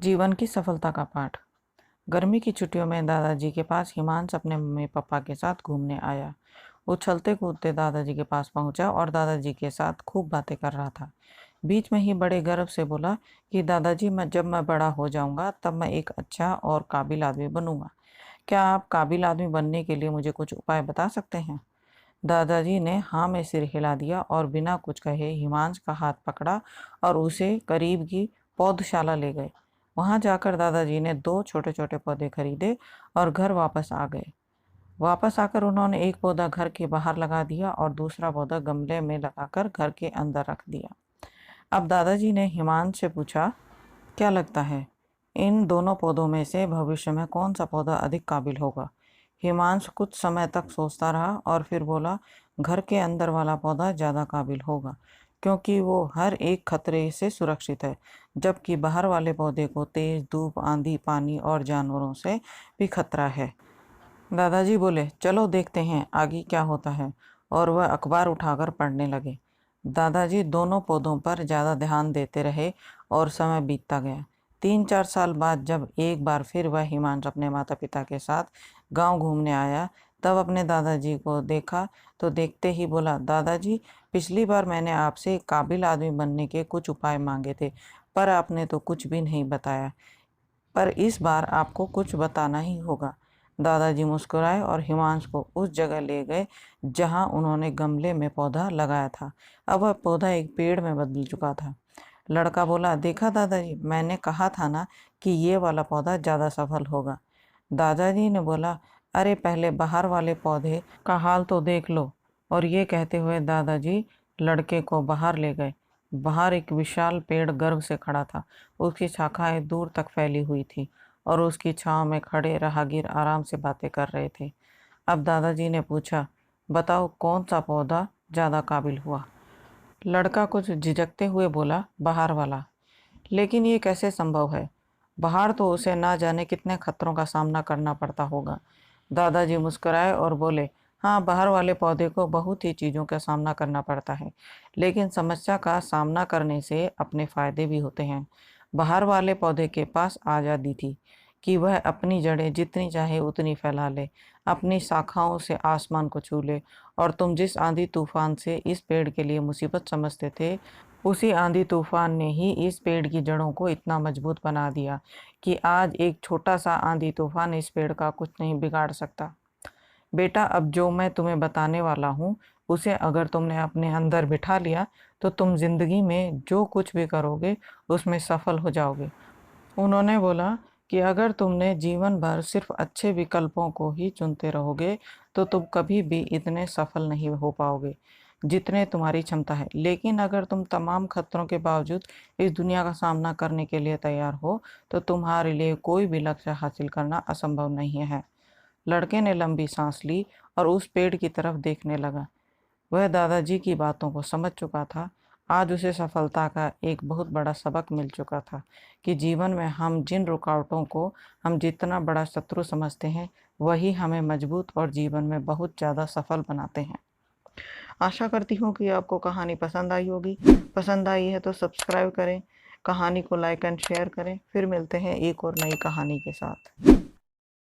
जीवन की सफलता का पाठ। गर्मी की छुट्टियों में दादाजी के पास हिमांश अपने मम्मी पापा के साथ घूमने आया। उछलते कूदते दादाजी के पास पहुंचा और दादाजी के साथ खूब बातें कर रहा था। बीच में ही बड़े गर्व से बोला कि दादाजी, जब मैं बड़ा हो जाऊंगा तब मैं एक अच्छा और काबिल आदमी बनूंगा। क्या आप काबिल आदमी बनने के लिए मुझे कुछ उपाय बता सकते हैं? दादाजी ने हाँ में सिर हिला दिया और बिना कुछ कहे हिमांश का हाथ पकड़ा और उसे करीब की पौधशाला ले गए। वहां जाकर दादाजी ने दो छोटे छोटे पौधे खरीदे और घर वापस आ गए। वापस आकर उन्होंने एक पौधा घर के बाहर लगा दिया और दूसरा पौधा गमले में लगाकर घर के अंदर रख दिया। अब दादाजी ने हिमांश से पूछा, क्या लगता है इन दोनों पौधों में से भविष्य में कौन सा पौधा अधिक काबिल होगा? हिमांश कुछ समय तक सोचता रहा और फिर बोला, घर के अंदर वाला पौधा ज़्यादा काबिल होगा क्योंकि वो हर एक खतरे से सुरक्षित है, जबकि बाहर वाले पौधे को तेज धूप, आंधी, पानी और जानवरों से भी खतरा है। दादाजी बोले, चलो देखते हैं आगे क्या होता है, और वह अखबार उठाकर पढ़ने लगे। दादाजी दोनों पौधों पर ज़्यादा ध्यान देते रहे और समय बीतता गया। 3-4 साल बाद जब एक बार फिर वह हिमांश अपने माता पिता के साथ गांव घूमने आया, तब अपने दादाजी को देखा तो देखते ही बोला, दादाजी, पिछली बार मैंने आपसे काबिल आदमी बनने के कुछ उपाय मांगे थे, पर आपने तो कुछ भी नहीं बताया। पर इस बार आपको कुछ बताना ही होगा। दादाजी मुस्कुराए और हिमांश को उस जगह ले गए जहां उन्होंने गमले में पौधा लगाया था। अब वह पौधा एक पेड़ में बदल चुका था। लड़का बोला, देखा दादाजी, मैंने कहा था ना कि ये वाला पौधा ज़्यादा सफल होगा। दादाजी ने बोला, अरे पहले बाहर वाले पौधे का हाल तो देख लो। और ये कहते हुए दादाजी लड़के को बाहर ले गए। बाहर एक विशाल पेड़ गर्व से खड़ा था। उसकी शाखाएं दूर तक फैली हुई थी और उसकी छांव में खड़े राहगीर आराम से बातें कर रहे थे। अब दादाजी ने पूछा, बताओ कौन सा पौधा ज़्यादा काबिल हुआ? लड़का कुछ झिझकते हुए बोला, बाहर वाला। लेकिन ये कैसे संभव है? बाहर तो उसे ना जाने कितने खतरों का सामना करना पड़ता होगा। दादाजी मुस्कुराए और बोले, हाँ, बाहर वाले पौधे को बहुत ही चीज़ों का सामना करना पड़ता है, लेकिन समस्या का सामना करने से अपने फायदे भी होते हैं। बाहर वाले पौधे के पास आज़ादी थी कि वह अपनी जड़ें जितनी चाहे उतनी फैला ले, अपनी शाखाओं से आसमान को छू ले, और तुम जिस आंधी तूफान से इस पेड़ के लिए मुसीबत समझते थे, उसी आंधी तूफान ने ही इस पेड़ की जड़ों को इतना मजबूत बना दिया कि आज एक छोटा सा आंधी तूफान इस पेड़ का कुछ नहीं बिगाड़ सकता। बेटा, अब जो मैं तुम्हें बताने वाला हूँ, उसे अगर तुमने अपने अंदर बिठा लिया तो तुम जिंदगी में जो कुछ भी करोगे उसमें सफल हो जाओगे। उन्होंने बोला कि अगर तुमने जीवन भर सिर्फ अच्छे विकल्पों को ही चुनते रहोगे तो तुम कभी भी इतने सफल नहीं हो पाओगे जितने तुम्हारी क्षमता है। लेकिन अगर तुम तमाम खतरों के बावजूद इस दुनिया का सामना करने के लिए तैयार हो तो तुम्हारे लिए कोई भी लक्ष्य हासिल करना असंभव नहीं है। लड़के ने लंबी सांस ली और उस पेड़ की तरफ देखने लगा। वह दादाजी की बातों को समझ चुका था। आज उसे सफलता का एक बहुत बड़ा सबक मिल चुका था कि जीवन में हम जिन रुकावटों को हम जितना बड़ा शत्रु समझते हैं, वही हमें मजबूत और जीवन में बहुत ज़्यादा सफल बनाते हैं। आशा करती हूँ कि आपको कहानी पसंद आई होगी। पसंद आई है तो सब्सक्राइब करें, कहानी को लाइक एंड शेयर करें। फिर मिलते हैं एक और नई कहानी के साथ।